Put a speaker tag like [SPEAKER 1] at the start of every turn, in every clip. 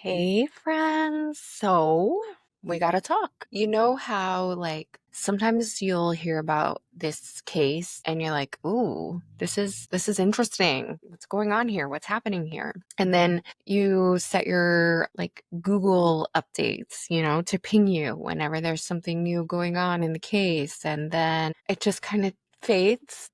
[SPEAKER 1] Hey, friends. So we gotta talk. You know how, sometimes you'll hear about this case and you're like, ooh, this is interesting. What's going on here? What's happening here? And then you set your Google updates, to ping you whenever there's something new going on in the case. And then it just kind of fades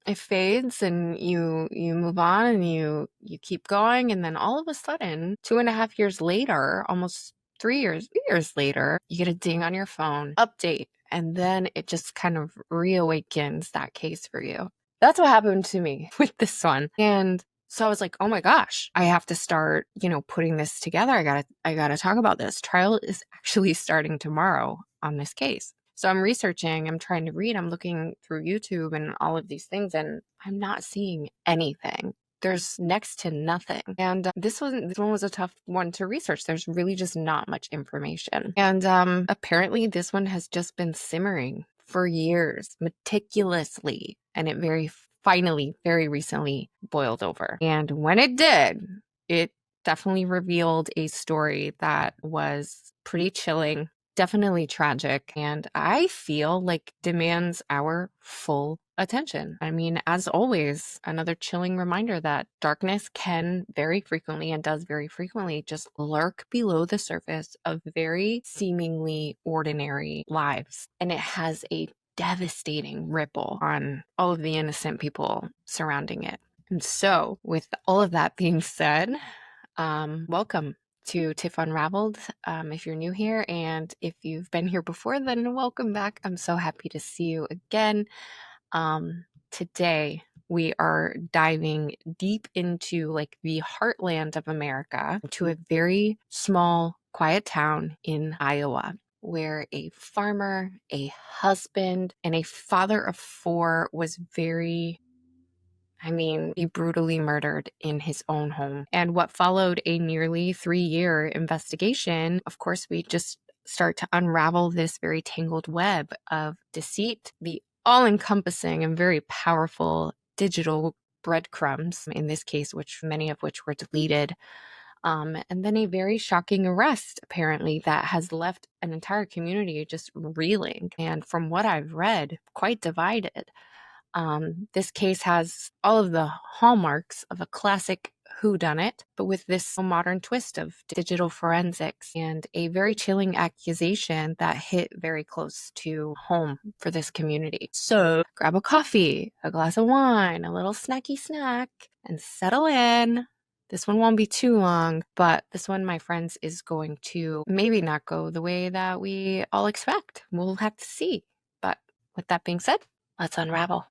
[SPEAKER 1] and you move on and you keep going, and then all of a sudden 2.5 years later, almost 3 years later, you get a ding on your phone, update, and then it just kind of reawakens that case for you. That's what happened to me with this one. And so I was like, oh my gosh, I have to start, putting this together. I gotta talk about this. Trial is actually starting tomorrow on this case. So I'm researching, I'm trying to read, I'm looking through YouTube and all of these things, and I'm not seeing anything. There's next to nothing. And this one was a tough one to research. There's really just not much information. And apparently this one has just been simmering for years, meticulously, and it very recently boiled over. And when it did, it definitely revealed a story that was pretty chilling, definitely tragic, and I feel like demands our full attention. I mean, as always, another chilling reminder that darkness can very frequently, and does very frequently, just lurk below the surface of very seemingly ordinary lives. And it has a devastating ripple on all of the innocent people surrounding it. And so, with all of that being said, welcome to TIFF Unraveled. If you're new here, and if you've been here before, then welcome back. I'm so happy to see you again. Today we are diving deep into the heartland of America, to a very small, quiet town in Iowa, where a farmer, a husband, and a father of four was he brutally murdered in his own home. And what followed a nearly 3-year investigation, of course, we just start to unravel this very tangled web of deceit, the all-encompassing and very powerful digital breadcrumbs, in this case, many of which were deleted, and then a very shocking arrest, apparently, that has left an entire community just reeling, and from what I've read, quite divided. This case has all of the hallmarks of a classic whodunit, but with this modern twist of digital forensics and a very chilling accusation that hit very close to home for this community. So grab a coffee, a glass of wine, a little snacky snack, and settle in. This one won't be too long, but this one, my friends, is going to maybe not go the way that we all expect. We'll have to see. But with that being said, let's unravel.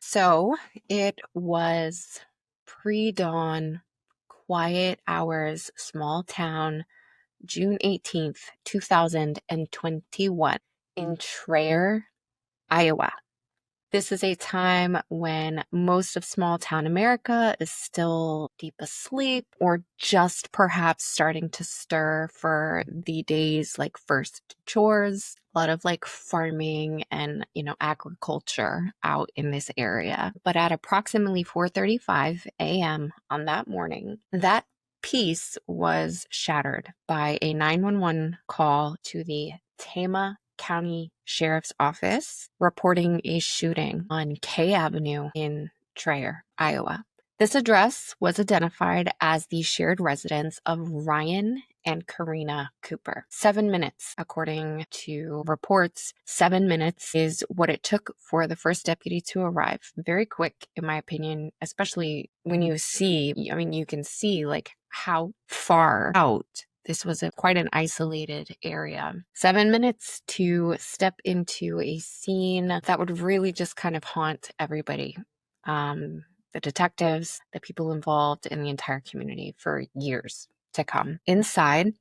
[SPEAKER 1] So it was pre-dawn, quiet hours, small town, June 18th, 2021, in Traer, Iowa. This is a time when most of small town America is still deep asleep, or just perhaps starting to stir for the day's first chores. A lot of farming and, agriculture out in this area. But at approximately 4:35 a.m. on that morning, that peace was shattered by a 911 call to the Tama County Sheriff's Office reporting a shooting on K Avenue in Traer, Iowa. This address was identified as the shared residence of Ryan and Karina Cooper. 7 minutes, according to reports. 7 minutes is what it took for the first deputy to arrive. Very quick, in my opinion, especially when you see, I mean, you can see like how far out this was quite an isolated area. 7 minutes to step into a scene that would really just kind of haunt everybody. The detectives, the people involved, and the entire community for years to come. Inside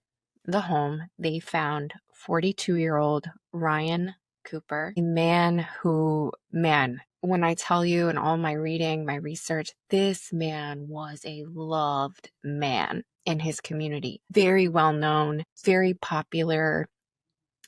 [SPEAKER 1] the home, they found 42-year-old Ryan Cooper, a man who, when I tell you in all my reading, my research, this man was a loved man in his community. Very well known, very popular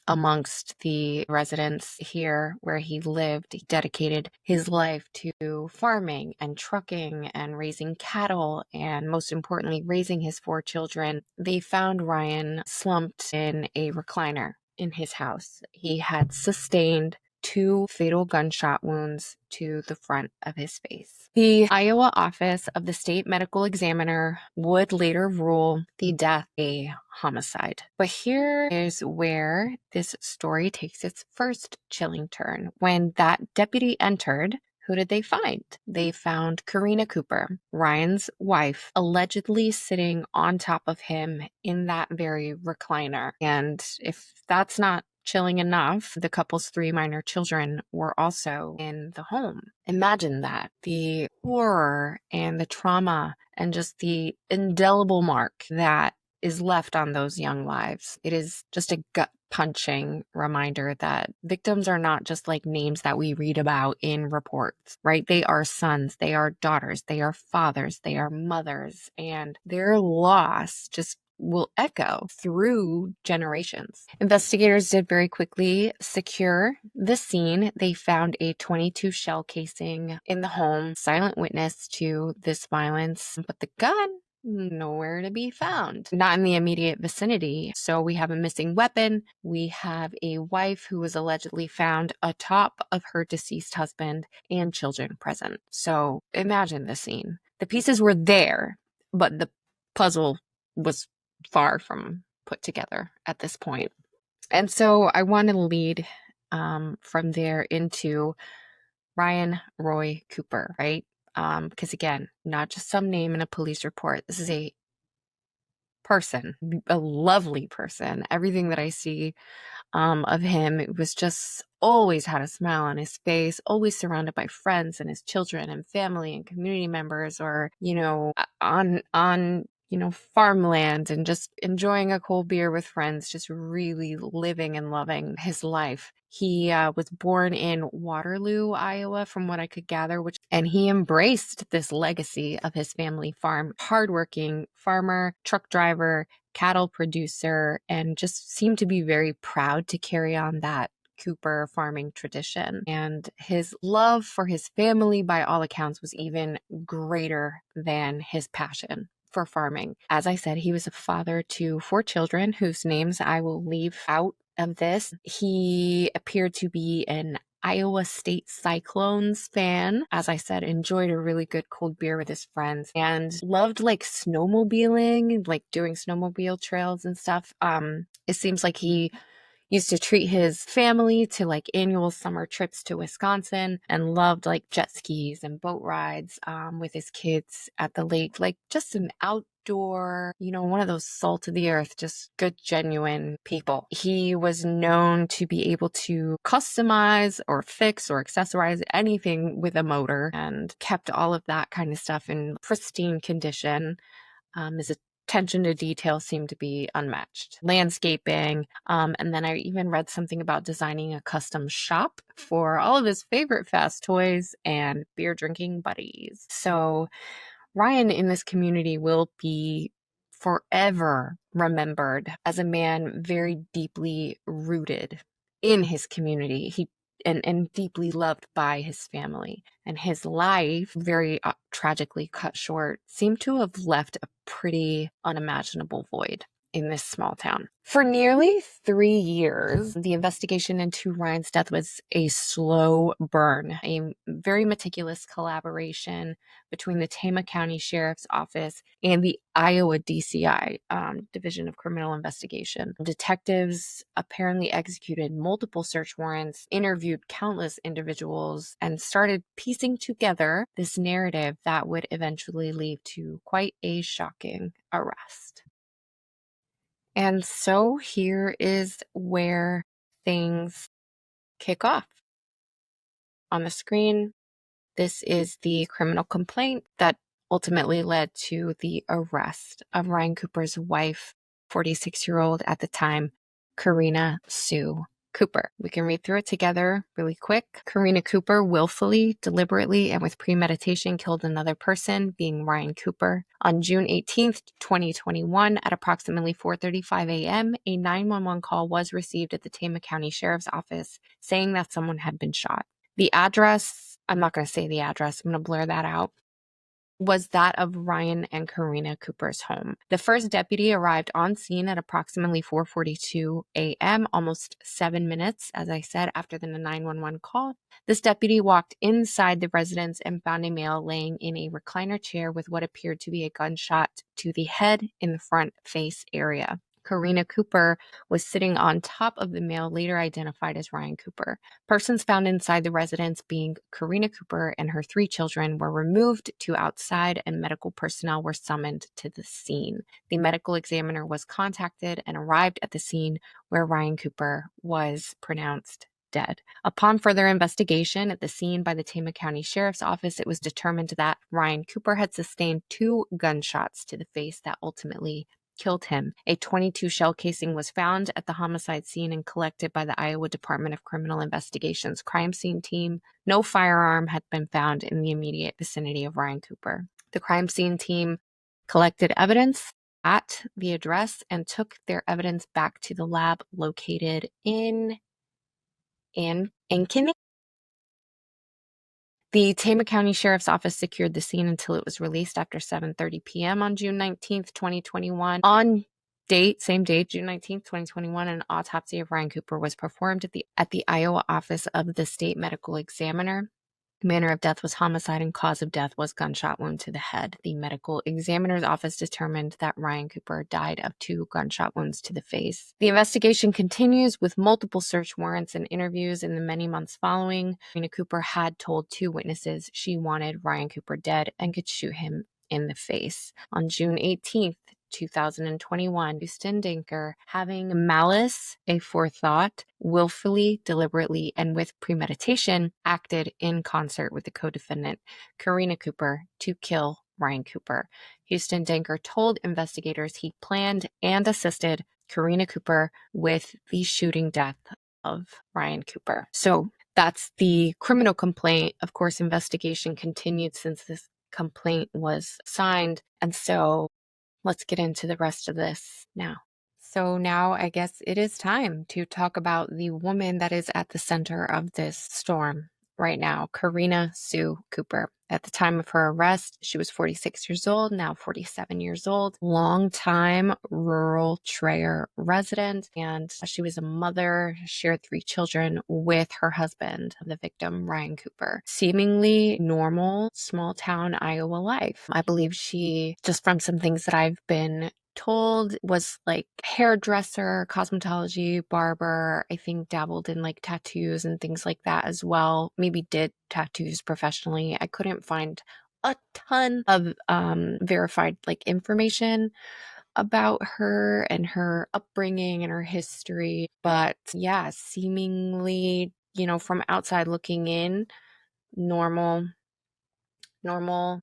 [SPEAKER 1] amongst the residents here where he lived. He dedicated his life to farming and trucking and raising cattle, and most importantly, raising his 4 children. They found Ryan slumped in a recliner in his house. He had sustained 2 fatal gunshot wounds to the front of his face. The Iowa Office of the State Medical Examiner would later rule the death a homicide. But here is where this story takes its first chilling turn. When that deputy entered, who did they find? They found Karina Cooper, Ryan's wife, allegedly sitting on top of him in that very recliner. And if that's not chilling enough, the couple's 3 minor children were also in the home. Imagine that. The horror and the trauma and just the indelible mark that is left on those young lives. It is just a gut-punching reminder that victims are not just like names that we read about in reports, right? They are sons, they are daughters, they are fathers, they are mothers, and their loss just will echo through generations. Investigators did very quickly secure the scene. They found a .22 shell casing in the home, silent witness to this violence, but the gun, nowhere to be found. Not in the immediate vicinity. So we have a missing weapon. We have a wife who was allegedly found atop of her deceased husband and children present. So imagine the scene. The pieces were there, but the puzzle was far from put together at this point. And so I want to lead from there into Ryan Roy Cooper, right? Because again, not just some name in a police report. This is a person, a lovely person. Everything that I see of him, it was just always had a smile on his face, always surrounded by friends and his children and family and community members, or, on farmland and just enjoying a cold beer with friends, just really living and loving his life. He was born in Waterloo, Iowa, from what I could gather, and he embraced this legacy of his family farm. Hardworking farmer, truck driver, cattle producer, and just seemed to be very proud to carry on that Cooper farming tradition. And his love for his family, by all accounts, was even greater than his passion for farming. As I said, he was a father to 4 children whose names I will leave out of this. He appeared to be an Iowa State Cyclones fan. As I said, enjoyed a really good cold beer with his friends and loved like snowmobiling, like doing snowmobile trails and stuff. It seems like he used to treat his family to like annual summer trips to Wisconsin and loved like jet skis and boat rides with his kids at the lake, like just an outdoor, one of those salt of the earth, just good, genuine people. He was known to be able to customize or fix or accessorize anything with a motor and kept all of that kind of stuff in pristine condition. His attention to detail seemed to be unmatched. Landscaping, and then I even read something about designing a custom shop for all of his favorite fast toys and beer drinking buddies. So Ryan in this community will be forever remembered as a man very deeply rooted in his community. And deeply loved by his family. And his life, very tragically cut short, seemed to have left a pretty unimaginable void. in this small town. For nearly 3 years, the investigation into Ryan's death was a slow burn, a very meticulous collaboration between the Tama County Sheriff's Office and the Iowa DCI, Division of Criminal Investigation. Detectives apparently executed multiple search warrants, interviewed countless individuals, and started piecing together this narrative that would eventually lead to quite a shocking arrest. And so here is where things kick off. On the screen, this is the criminal complaint that ultimately led to the arrest of Ryan Cooper's wife, 46-year-old at the time, Karina Sue Cooper. We can read through it together really quick. Karina Cooper willfully, deliberately, and with premeditation killed another person, being Ryan Cooper. On June 18th, 2021, at approximately 4:35 a.m., a 911 call was received at the Tama County Sheriff's Office saying that someone had been shot. The address, I'm not going to say the address, I'm going to blur that out, was that of Ryan and Karina Cooper's home. The first deputy arrived on scene at approximately 4:42 a.m., almost 7 minutes, as I said, after the 911 call. This deputy walked inside the residence and found a male laying in a recliner chair with what appeared to be a gunshot to the head in the front face area. Karina Cooper was sitting on top of the male, later identified as Ryan Cooper. Persons found inside the residence, being Karina Cooper and her 3 children, were removed to outside and medical personnel were summoned to the scene. The medical examiner was contacted and arrived at the scene where Ryan Cooper was pronounced dead. Upon further investigation at the scene by the Tama County Sheriff's Office, it was determined that Ryan Cooper had sustained 2 gunshots to the face that ultimately killed him. A .22 shell casing was found at the homicide scene and collected by the Iowa Department of Criminal Investigation's crime scene team. No firearm had been found in the immediate vicinity of Ryan Cooper. The crime scene team collected evidence at the address and took their evidence back to the lab located in Ankeny. The Tama County Sheriff's Office secured the scene until it was released after 7:30 p.m. on June 19th, 2021. On same date, June 19th, 2021, an autopsy of Ryan Cooper was performed at the Iowa office of the state medical examiner. Manner of death was homicide and cause of death was gunshot wound to the head. The medical examiner's office determined that Ryan Cooper died of 2 gunshot wounds to the face. The investigation continues with multiple search warrants and interviews in the many months following. Karina Cooper had told 2 witnesses she wanted Ryan Cooper dead and could shoot him in the face. On June 18th, 2021, Houston Dinker, having malice, aforethought, willfully, deliberately, and with premeditation, acted in concert with the co-defendant, Karina Cooper, to kill Ryan Cooper. Houston Dinker told investigators he planned and assisted Karina Cooper with the shooting death of Ryan Cooper. So that's the criminal complaint. Of course, investigation continued since this complaint was signed. And so let's get into the rest of this now. So now I guess it is time to talk about the woman that is at the center of this storm right now, Karina Sue Cooper. At the time of her arrest, she was 46 years old, now 47 years old, longtime rural Traer resident, and she was a mother, shared 3 children with her husband, the victim, Ryan Cooper. Seemingly normal, small town Iowa life. I believe she, just from some things that I've been told, was like hairdresser, cosmetology, barber, I think dabbled in like tattoos and things like that as well. Maybe did tattoos professionally. I couldn't find a ton of verified like information about her and her upbringing and her history. But yeah, seemingly, from outside looking in, normal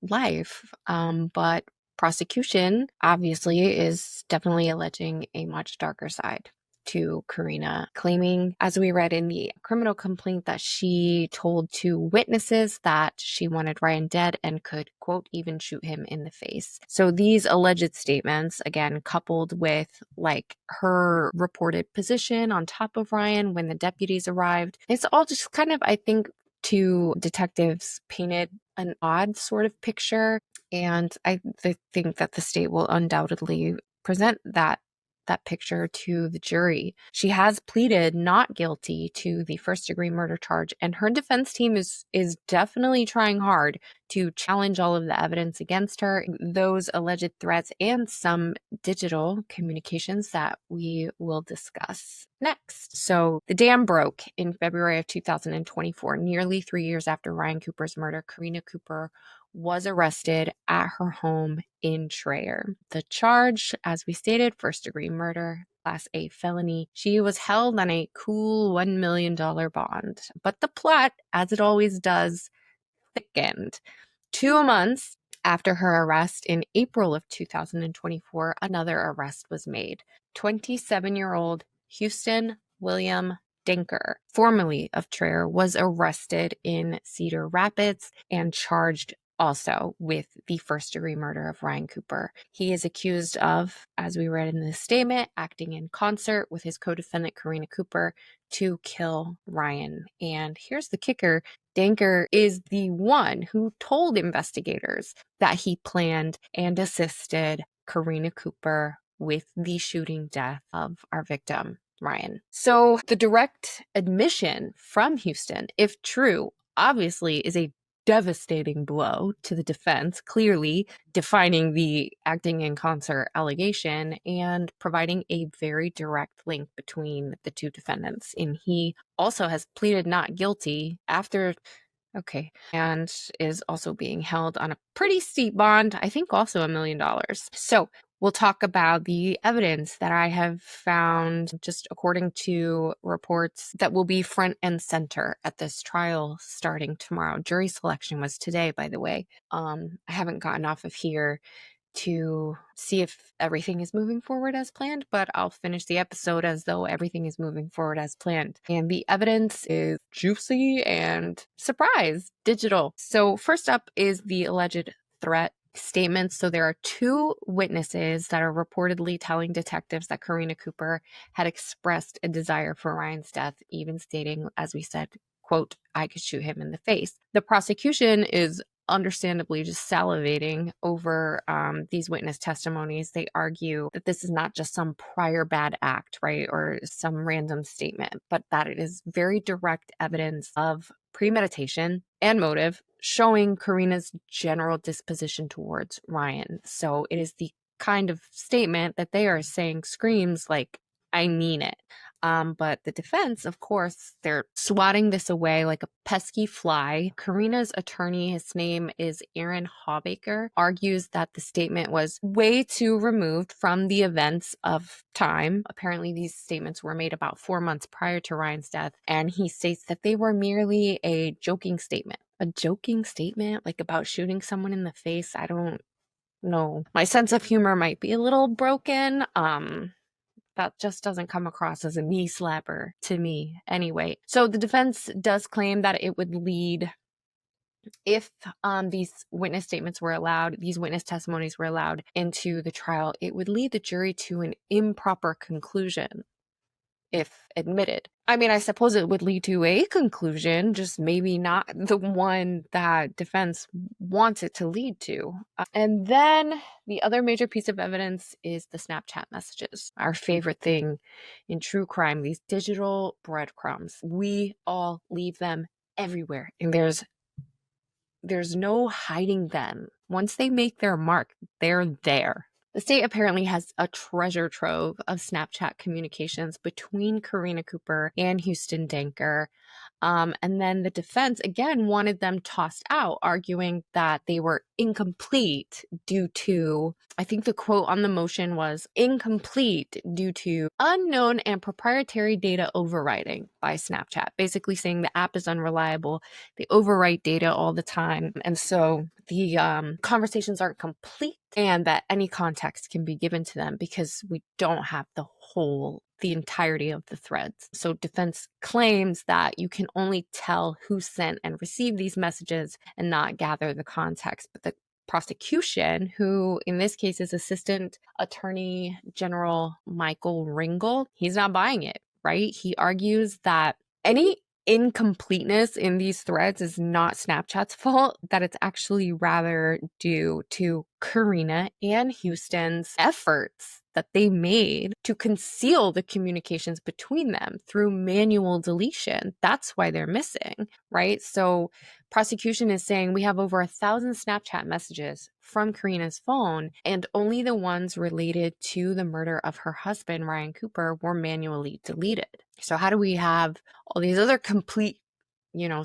[SPEAKER 1] life. But prosecution obviously is definitely alleging a much darker side to Karina, claiming, as we read in the criminal complaint, that she told 2 witnesses that she wanted Ryan dead and could, quote, even shoot him in the face. So these alleged statements, again, coupled with like her reported position on top of Ryan when the deputies arrived, it's all just kind of, I think, to detectives painted an odd sort of picture. And I think that the state will undoubtedly present that that picture to the jury. She has pleaded not guilty to the first-degree murder charge, and her defense team is definitely trying hard to challenge all of the evidence against her, those alleged threats, and some digital communications that we will discuss next. So the dam broke in February of 2024, nearly 3 years after Ryan Cooper's murder. Karina Cooper was arrested at her home in Traer. The charge, as we stated, first-degree murder, Class A felony. She was held on a cool $1 million bond. But the plot, as it always does, thickened. 2 months after her arrest in April of 2024, another arrest was made. 27-year-old Houston William Denker, formerly of Traer, was arrested in Cedar Rapids and charged also with the first-degree murder of Ryan Cooper. He is accused of, as we read in the statement, acting in concert with his co-defendant Karina Cooper to kill Ryan. And here's the kicker. Denker is the one who told investigators that he planned and assisted Karina Cooper with the shooting death of our victim, Ryan. So the direct admission from Houston, if true, obviously is a devastating blow to the defense, clearly defining the acting in concert allegation and providing a very direct link between the two defendants. And he also has pleaded not guilty after and is also being held on a pretty steep bond, I think also $1 million. So we'll talk about the evidence that I have found, just according to reports, that will be front and center at this trial starting tomorrow. Jury selection was today, by the way. I haven't gotten off of here to see if everything is moving forward as planned, but I'll finish the episode as though everything is moving forward as planned. And the evidence is juicy and surprise, digital. So first up is the alleged threat statements. So there are 2 witnesses that are reportedly telling detectives that Karina Cooper had expressed a desire for Ryan's death, even stating, as we said, quote, "I could shoot him in the face." The prosecution is understandably just salivating over these witness testimonies. They argue that this is not just some prior bad act, right, or some random statement, but that it is very direct evidence of premeditation and motive, showing Karina's general disposition towards Ryan. So it is the kind of statement that they are saying screams like, I mean it. But the defense, of course, they're swatting this away like a pesky fly. Karina's attorney, his name is Aaron Hawbaker, argues that the statement was way too removed from the events of time. Apparently, these statements were made about 4 months prior to Ryan's death, and he states that they were merely a joking statement. A joking statement, like about shooting someone in the face? I don't know. My sense of humor might be a little broken. That just doesn't come across as a knee slapper to me anyway. So the defense does claim that it would lead, if these witness statements were allowed, these witness testimonies were allowed into the trial, it would lead the jury to an improper conclusion if admitted. I mean, I suppose it would lead to a conclusion, just maybe not the one that defense wants it to lead to. And then the other major piece of evidence is the Snapchat messages, our favorite thing in true crime, these digital breadcrumbs. We all leave them everywhere, and there's no hiding them. Once they make their mark, they're there. The state apparently has a treasure trove of Snapchat communications between Karina Cooper and Houston Denker. And then the defense, again, wanted them tossed out, arguing that they were incomplete due to, I think the quote on the motion was, incomplete due to unknown and proprietary data overwriting by Snapchat, basically saying the app is unreliable. They overwrite data all the time. And so the conversations aren't complete, and that any context can be given to them because we don't have the entirety of the threads. So defense claims that you can only tell who sent and received these messages and not gather the context. But the prosecution, who in this case is Assistant Attorney General Michael Ringel, he's not buying it, right? He argues that any incompleteness in these threads is not Snapchat's fault, that it's actually rather due to Karina and Houston's efforts that they made to conceal the communications between them through manual deletion. That's why they're missing, right? So prosecution is saying we have over 1,000 Snapchat messages from Karina's phone, and only the ones related to the murder of her husband, Ryan Cooper, were manually deleted. So how do we have all these other complete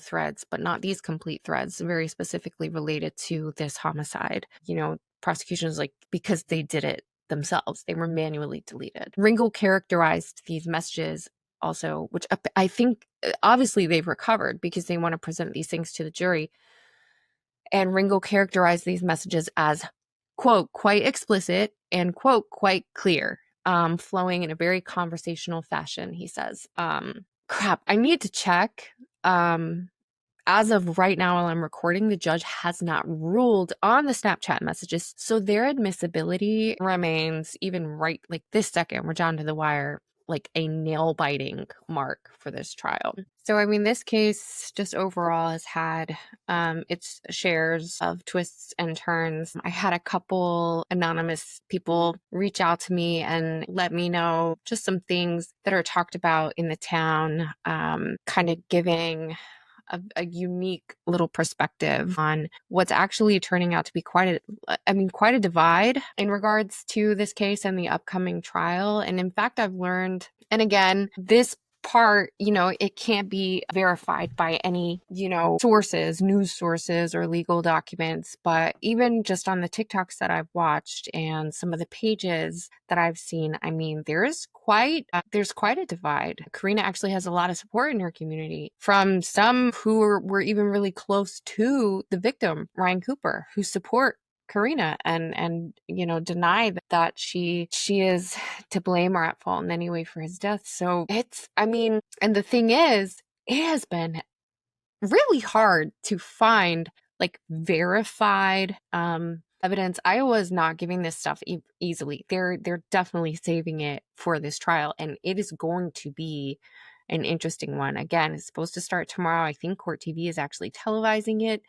[SPEAKER 1] threads, but not these complete threads very specifically related to this homicide? Prosecution is like, because they did it themselves. They were manually deleted. Ringo characterized these messages also, which I think obviously they've recovered because they want to present these things to the jury. And Ringo characterized these messages as, quote, quite explicit and, quote, quite clear, flowing in a very conversational fashion, he says. Crap, I need to check. As of right now, while I'm recording, the judge has not ruled on the Snapchat messages, so their admissibility remains, even right like this second, we're down to the wire, like a nail-biting mark for this trial. So, I mean, this case just overall has had its shares of twists and turns. I had a couple anonymous people reach out to me and let me know just some things that are talked about in the town, kind of giving a unique little perspective on what's actually turning out to be quite a divide in regards to this case and the upcoming trial. And in fact, I've learned, and again, this part, it can't be verified by any, sources, news sources or legal documents, but even just on the TikToks that I've watched and some of the pages that I've seen, I mean, there's quite a divide. Karina actually has a lot of support in her community from some who were even really close to the victim, Ryan Cooper, who support Karina and deny that she is to blame or at fault in any way for his death. So and the thing is, it has been really hard to find like verified evidence. Iowa is not giving this stuff easily. They're definitely saving it for this trial, and it is going to be an interesting one. Again, it's supposed to start tomorrow. I think Court TV is actually televising it.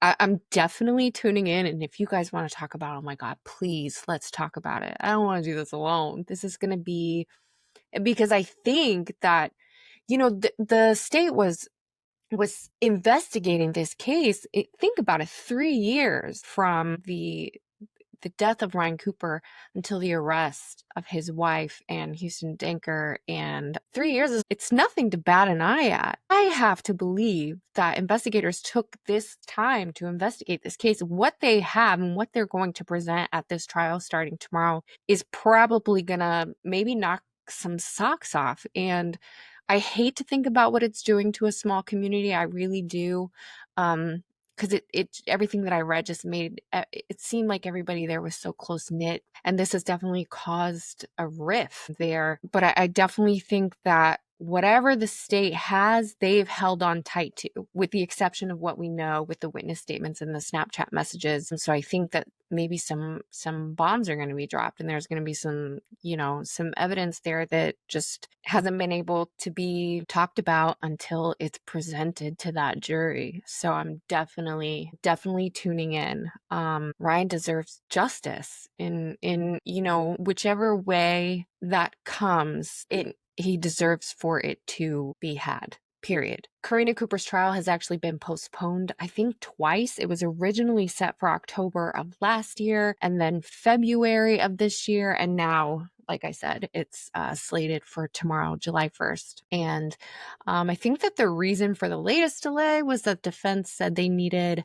[SPEAKER 1] I'm definitely tuning in, and if you guys want to talk about it, oh my God, please, let's talk about it. I don't want to do this alone. This is going to be, because I think that, the state was investigating this case. Think about it, 3 years from the death of Ryan Cooper until the arrest of his wife and Houston Denker. And 3 years it's nothing to bat an eye at. I have to believe that investigators took this time to investigate this case. What they have and what they're going to present at this trial starting tomorrow is probably gonna maybe knock some socks off. And I hate to think about what it's doing to a small community. I really do. Because it everything that I read just made it seem like everybody there was so close knit, and this has definitely caused a rift there. But I definitely think that whatever the state has, they've held on tight to, with the exception of what we know with the witness statements and the Snapchat messages. And so I think that maybe some bombs are going to be dropped, and there's going to be some evidence there that just hasn't been able to be talked about until it's presented to that jury. So I'm definitely tuning in. Ryan deserves justice in whichever way that comes. He deserves for it to be had. Period. Karina Cooper's trial has actually been postponed, I think twice. It was originally set for October of last year, and then February of this year, and now, like I said, it's slated for tomorrow, July 1st. And I think that the reason for the latest delay was that defense said they needed,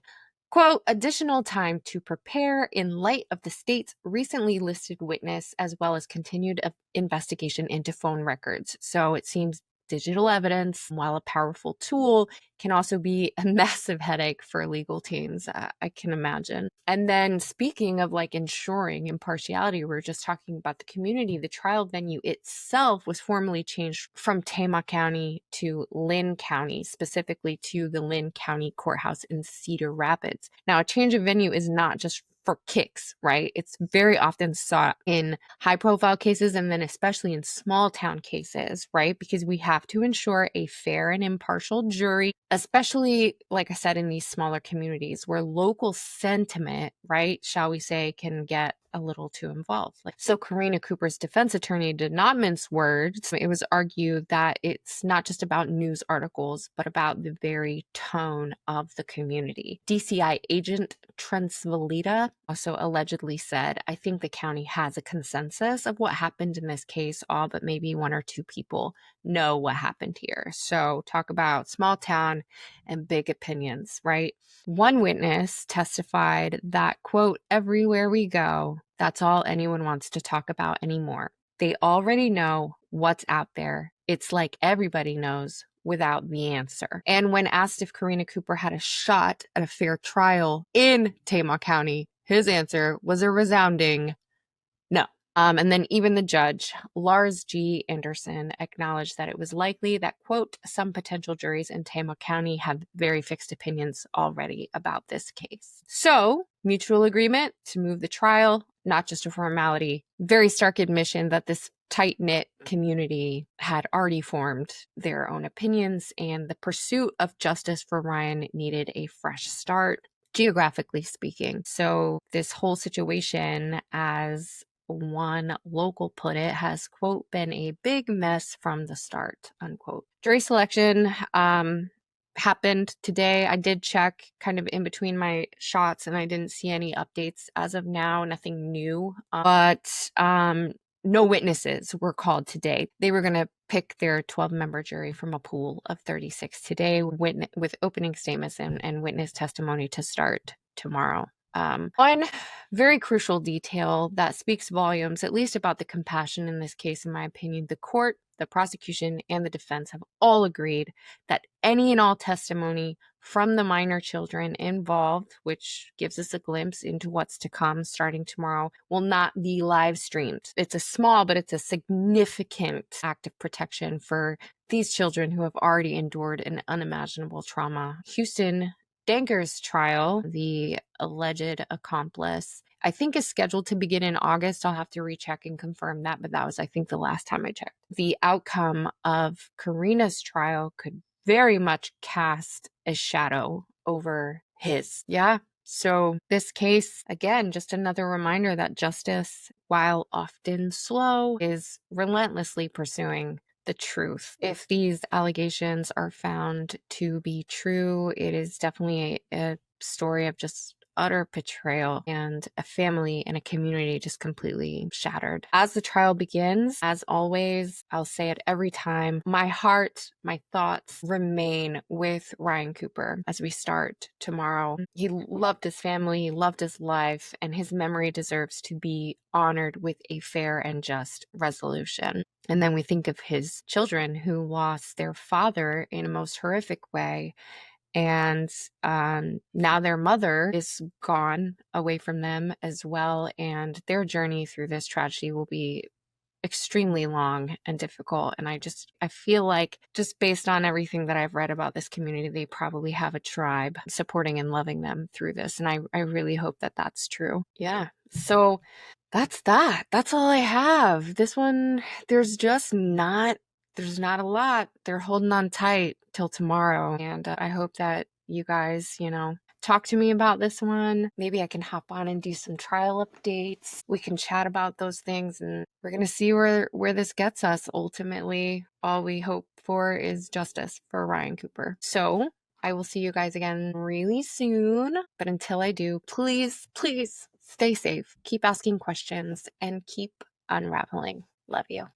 [SPEAKER 1] quote, additional time to prepare in light of the state's recently listed witness, as well as continued investigation into phone records. So it seems digital evidence, while a powerful tool, can also be a massive headache for legal teams, I can imagine. And then speaking of like ensuring impartiality, we were just talking about the community. The trial venue itself was formally changed from Tama County to Lynn County, specifically to the Lynn County Courthouse in Cedar Rapids. Now, a change of venue is not just for kicks, right? It's very often sought in high profile cases and then especially in small town cases, right? Because we have to ensure a fair and impartial jury, especially, like I said, in these smaller communities where local sentiment, right, shall we say, can get a little too involved. So Karina Cooper's defense attorney did not mince words. It was argued that it's not just about news articles, but about the very tone of the community. DCI agent Transvalita also allegedly said, I think the county has a consensus of what happened in this case, all but maybe one or two people know what happened here. So talk about small town and big opinions, right? One witness testified that, quote, everywhere we go, that's all anyone wants to talk about anymore. They already know what's out there. It's like everybody knows without the answer. And when asked if Karina Cooper had a shot at a fair trial in Tama County, his answer was a resounding no. And then even the judge, Lars G. Anderson, acknowledged that it was likely that, quote, some potential juries in Tama County have very fixed opinions already about this case. So, mutual agreement to move the trial, not just a formality. Very stark admission that this tight-knit community had already formed their own opinions, and the pursuit of justice for Ryan needed a fresh start, geographically speaking. So this whole situation, as one local put it, has, quote, been a big mess from the start, unquote. Jury selection happened today. I did check kind of in between my shots and I didn't see any updates as of now, nothing new. But no witnesses were called today. They were going to pick their 12-member jury from a pool of 36 today, with opening statements and witness testimony to start tomorrow. One very crucial detail that speaks volumes, at least about the compassion in this case, in my opinion, the court, the prosecution, and the defense have all agreed that any and all testimony from the minor children involved, which gives us a glimpse into what's to come starting tomorrow, will not be live streamed. It's a small, but it's a significant act of protection for these children who have already endured an unimaginable trauma. Houston Danker's trial, the alleged accomplice, I think is scheduled to begin in August. I'll have to recheck and confirm that, but that was, I think, the last time I checked. The outcome of Karina's trial could very much cast a shadow over his. Yeah. So this case, again, just another reminder that justice, while often slow, is relentlessly pursuing the truth. If these allegations are found to be true, it is definitely a story of just utter betrayal and a family and a community just completely shattered. As the trial begins, as always, I'll say it every time, my heart, my thoughts remain with Ryan Cooper as we start tomorrow. He loved his family, he loved his life, and his memory deserves to be honored with a fair and just resolution. And then we think of his children who lost their father in a most horrific way. And now their mother is gone away from them as well. And their journey through this tragedy will be extremely long and difficult. And I feel like, just based on everything that I've read about this community, they probably have a tribe supporting and loving them through this. And I really hope that that's true. Yeah. So that's that. That's all I have. This one, there's not a lot. They're holding on tight till tomorrow. And I hope that you guys, talk to me about this one. Maybe I can hop on and do some trial updates. We can chat about those things, and we're going to see where this gets us. Ultimately, all we hope for is justice for Ryan Cooper. So I will see you guys again really soon. But until I do, please, please stay safe. Keep asking questions and keep unraveling. Love you.